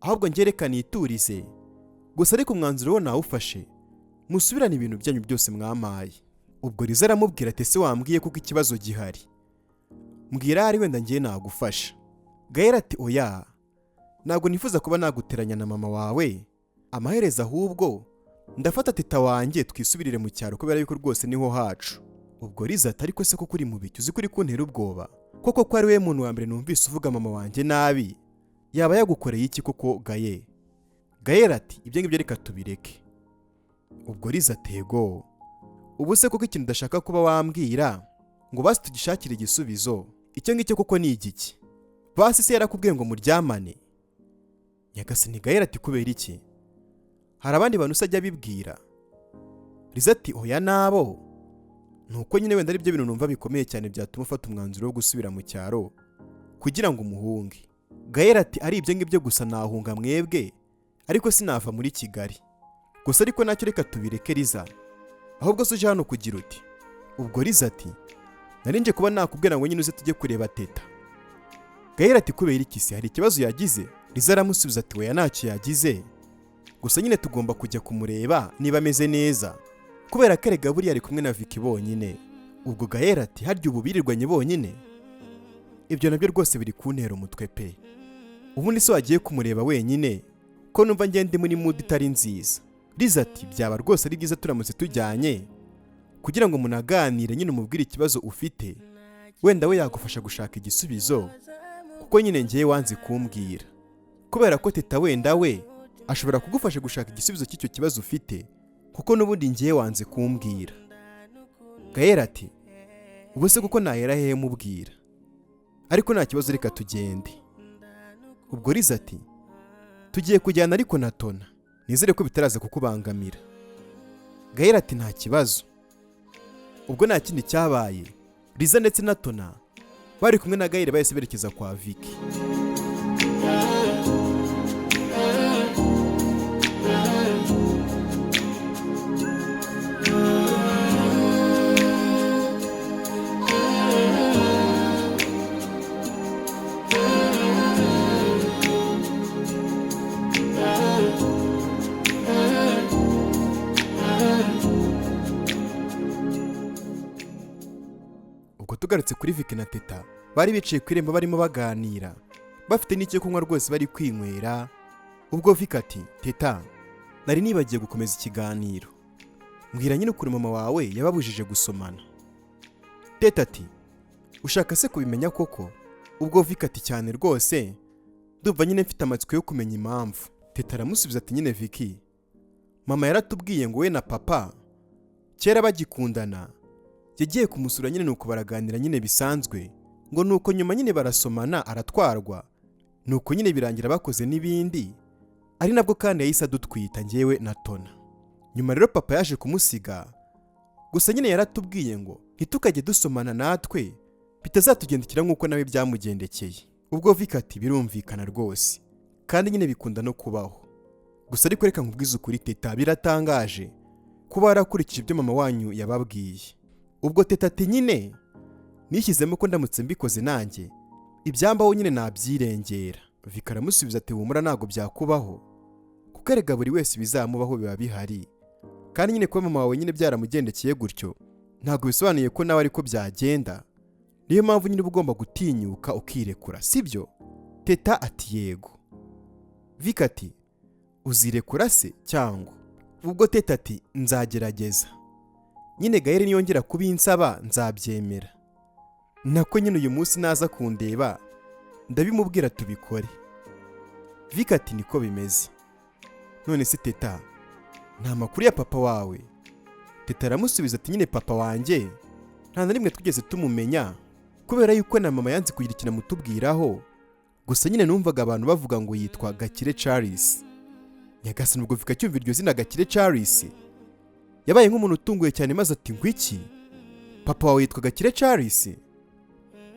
ahubwo ngereka niturize. Gusa ariko umwanzuro wo nawufashe, musubirane ibintu byanyu byose mwamaye. Ubwo Liza aramubwira ati ese wambwiye kuko ikibazo gihari, mbwira hari wenda ngiye nagufasha. Gael ati oya, ntabwo nifuza kuba naguteranya na mama wawe, amaherezo ahubwo ndafata teta wanjye twisubirire mu cyaro kubera yuko rwose niho hacu. Ubwo Liza ati ariko se ko kuri mu biki, uzi kuri kuntera ubwoba koko ko ari we muntu wa mbere numvise uvuga mama wanjye nabi, yaba yagukoreye iki koko Gael? Gael ati ibyo ngibyo reka tubireke. Ubwo Liza atego, ubu se koko ikintu udashaka kuba wambwira ngo basi tugishakire igisubizo, icyo ngicyo koko ni igiki? Basi se yarakubwiye ngo muryamane? Nyagasani Gael ati kubera iki? Hari abandi bantu usajya bibwira? Liza ati oya nabo, nuko nyine wenda ari byo bintu numva bikomeye cyane byatuma ufata umwanzuro wo gusubira mu cyaro kugira ngo umuhunge. Gael ati ari ibyo ngibyo gusa nahunga mwebwe, ariko sinava muri Kigali. Gusa ariko nacyo reka tubireke Liza, ahubwo se uje hano kugira uti? Ubwo Liza ati nari nje kuba nakubwira ngo nyine uze tujye kureba teta. Gael ati kubera iki se, hari ikibazo yagize? Liza aramusubiza ati oya ntacyo yagize, gusa nyine tugomba kujya kumureba niba ameze neza, kubera ko erega buriya ari kumwe na Vicky bonyine. Ubwo Gael ati harya ubu birirwanye bonyine? Ibyo nabyo rwose biri kuntera umutwe pe. Ubundi se wagiye kumureba wenyine ko numva ngende muri mood itari nziza. Liza ati byaba rwose ari byiza turamutse tujyanye kugira ngo munaganire nyine umubwire ikibazo ufite, wenda we yagufasha gushaka igisubizo, kuko nyine ngiye wanze kumbwira, kubera ko teta wenda we ashobora kugufasha gushaka igisubizo cy'icyo kibazo ufite, kuko n'ubundi ngiye wanze kumbwira. Gael ati ubu se kuko nahera hehe mubwira? Ariko nta kibazo reka tugende. Ubwo Liza ati tugiye kujyana ariko na Tona, nizere ko bitaraza kukubangamira. Gael ati nta kibazo. Ubwo nta kindi cyabaye, Liza ndetse na Tona bari kumwe na Gael bahise berekeza kwa Vicky. Tugarutse kuri Vicky na teta, bari bicaye ku irembo barimo baganira, bafite n'icyo kunywa rwose bari kwinywera. Ubwo Vicky ati teta, nari nibagiye gukomeza ikiganiro, mbwira nyine ukuri mama wawe yababujije gusomana. Teta ati ushaka se kubimenya koko? Ubwo Vicky ati cyane rwose, ndumva nyine mfite amatsiko yo kumenya impamvu. Teta aramusubiza ati nyine Vicky, mama yaratubwiye ngo we na papa kera bagikundana yagiye kumusura nyine nuko baraganira nyine bisanzwe, ngo nuko nyuma nyine barasomana aratwarwa, nuko nyine birangira bakoze n'ibindi, ari nabwo kandi yahise adutwita ngewe na Tona. Nyuma rero papa yaje kumusiga, gusa nyine yaratubwiye ngo ntitukajye dusomana natwe bitazatugendekera nk'uko nawe byamugendekeye. Ubwo Vicky ati birumvikana rwose, kandi nyine bikunda no kubaho, gusa ariko reka nkubwize ukuri teta, biratangaje kuba warakurikije ibyo mama wanyu yababwiye. Ubwo teta ati nyine nishyizemo ko ndamutse mbikoze nanjye ibyambaho nyine nabyirengera. Vicky aramusubiza ati humura ntabwo byakubaho, kuko erega buri wese bizamubaho biba bihari, kandi nyine kuba mama wawe nyine byaramugendekeye gutyo ntabwo bisobanuye ko nawe ariko byagenda, niyo mpamvu nyine uba ugomba gutinyuka ukirekura, sibyo? Teta ati yego. Vicky ati uzirekura se cyangwa? Ubwo teta ati nzagerageza, nyine Gael niyongera kubinsaba nzabyemera, nako nyine uyu munsi naza kundeba ndabimubwira tubikore. Vicky ati niko bimeze. None se teta, nta makuru ya papa wawe? Teta aramusubiza ati nyine papa wanjye nta na rimwe twigeze tumumenya, kubera yuko na mama yanze kugira ikintu amutubwiraho, gusa nyine numvaga abantu bavuga ngo yitwa Gakire Charles. Nyagasani ubwo Vicky acyumva iryo zina Gakire Charles yabaye nk'umuntu utunguye cyane, maze ati ngwiki? papa wawe yitwa Gakire Charles?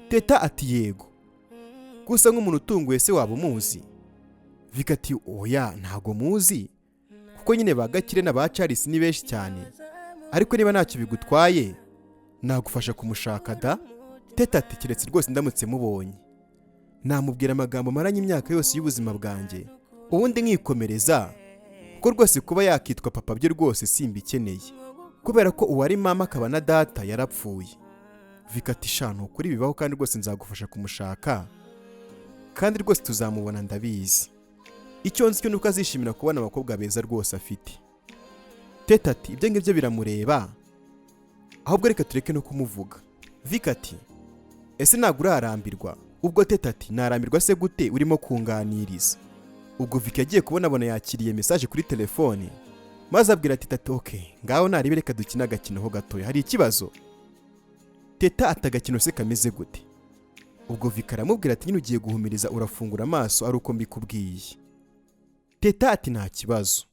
Teta ati yego. Gusa nk'umuntu utunguye se waba umuzi? Vika ati oya ntago muzi, kuko nyine ba Gakire na ba Charles ni benshi cyane, ariko niba ntacyo bigutwaye nagufasha kumushaka da. Teta ati kiretse rwose ndamutse mubonye namubwira amagambo maranye imyaka yose y'ubuzima bwanjye, ubundi nkikomereza, kuko rwose kuba yakitwa papa byo rwose simbikeneye, kubera ko uwari mama akaba na data yarapfuye. Vika ati shano kuri bibaho kandi rwose nzagufasha kumushaka, kandi rwose tuzamubona ndabizi. Icyo nzi cyo nuko azishimira kubona abakobwa beza rwose afite. Teta ati ibyo ngibyo biramureba, ahubwo reka tureke no kumuvuga. Vika ati ese ntabwo urarambirwa? Ubwo Teta ati narambirwa se gute urimo kunganiriza? Ubwo Vika yagiye kubona yakiriye message kuri telefone, maze abwira Teta ati okay ngaho naribe reka dukina agakino ho gatoya, hari ikibazo? Teta ati agakino se kameze gute? Ubwo Vika aramubwira ati nyine ugiye guhumiriza urafungura amaso ari uko mbikubwiye. Teta ati nta kibazo.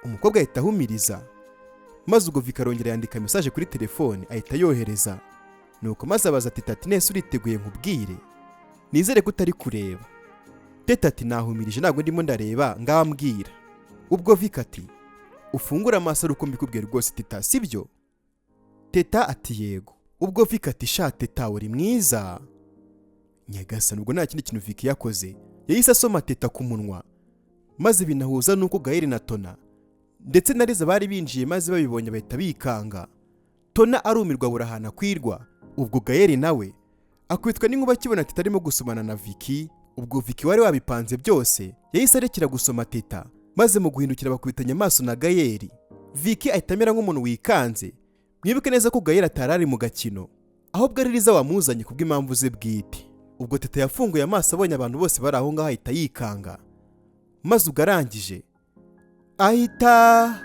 Umukobwa ahita ahumiriza, maze ubwo Vika arongera yandika message kuri telefone ahita yohereza. Nuko maze abaza Teta ati nese uriteguye nkubwire? Nizere ko utari kureba. Teta ati nahumirije ntabwo ndimo ndareba ngambwira. Ubwo Vika ati ufungura amaso ari uko mbikubwiye rwose Teta sibyo? Teta ati yego. Ubwo Vika ati sha Teta uri mwiza. Nyagasani ubwo nta kindi kintu Vika yakoze, yahise asoma Teta ku munwa, maze binahuza nuko Gaël na Tona ndetse na Liza bari binjiye, maze babibonye bahita bikanga. Tona arumirwa burahana kwirwa. Ubwo Gaël nawe akwitwa n'inkuba kibona Teta arimo gusomana na Vicky. Ubwo Vicky wari wabipanze byose yahise arekera gusoma Teta, maze mu guhindukira bakubitanya amaso na Gaël. Vicky ahita amera nk'umuntu wikanze. Mwibuke neza ko Gaël atarari mu gakino, ahubwo ari Liza wamuzanye kubw'impamvu ze bwite. Ubwo Teta yafunguye amaso abonye abantu bose bari aho ngaho ahita yikanga, maze ubwo arangije ahita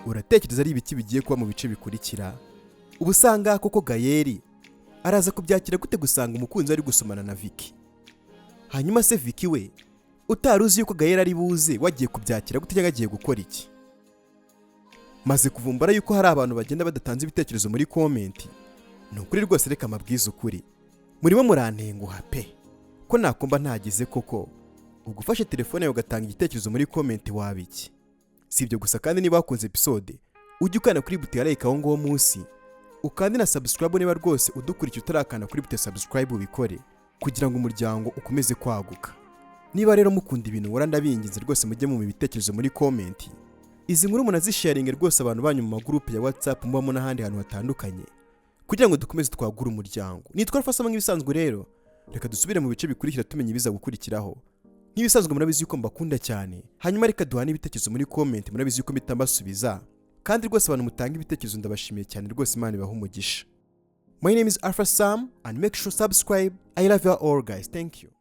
uratekereza ari ibiki bigiye kuba mu bice bikurikira? Ubu usanga koko Gaël araza kubyakira gute gusanga umukunzi ari gusomana na Vicky? Hanyuma se Vicky we utaruzi yuko Gaël ari buze wagiye kubyakira gute cyangwa agiye gukora iki? Maze kuvumbura yuko hari abantu bagenda badatanze ibitekerezo muri comment. Ni ukuri rwose reka mabwiza ukuri, murimo murantenguha pe ko nakumva ntagize koko. Ubwo ufashe telefone yawe ugatanga igitekerezo muri comment wabiki. Si ibyo gusa kandi niba wakunze episode ujye ukana kuri buto ya like aho ngaho munsi, ukandi na subscribe niba rwose udukurikiye utarakana kuri buto subscribe ubikore, kugira ngo umuryango ukomeze kwaguka. Niba rero mukunda ibintu nkora ndabinginze rwose mujye mu bitekerezo muri comment. Izi nkuru munazisharinge rwose abantu banyu mu magroup ya WhatsApp mubamo n'ahandi hantu hatandukanye, kugira ngo dukomeze twagura umuryango. Nitwa Alpha nk'ibisanzwe rero, reka dusubire mu bice bikurikira tumenye ibiza gukurikiraho. Nk'ibisanzwe murabizi yuko mbakunda cyane, hanyuma reka duhane ibitekerezo muri comment, murabizi yuko mitambasubiza, kandi rwose abantu mutanga ibitekerezo ndabashimiye cyane rwose, Imana ibahe umugisha. My name is Alpha Sam and make sure subscribe. I love you all guys. Thank you.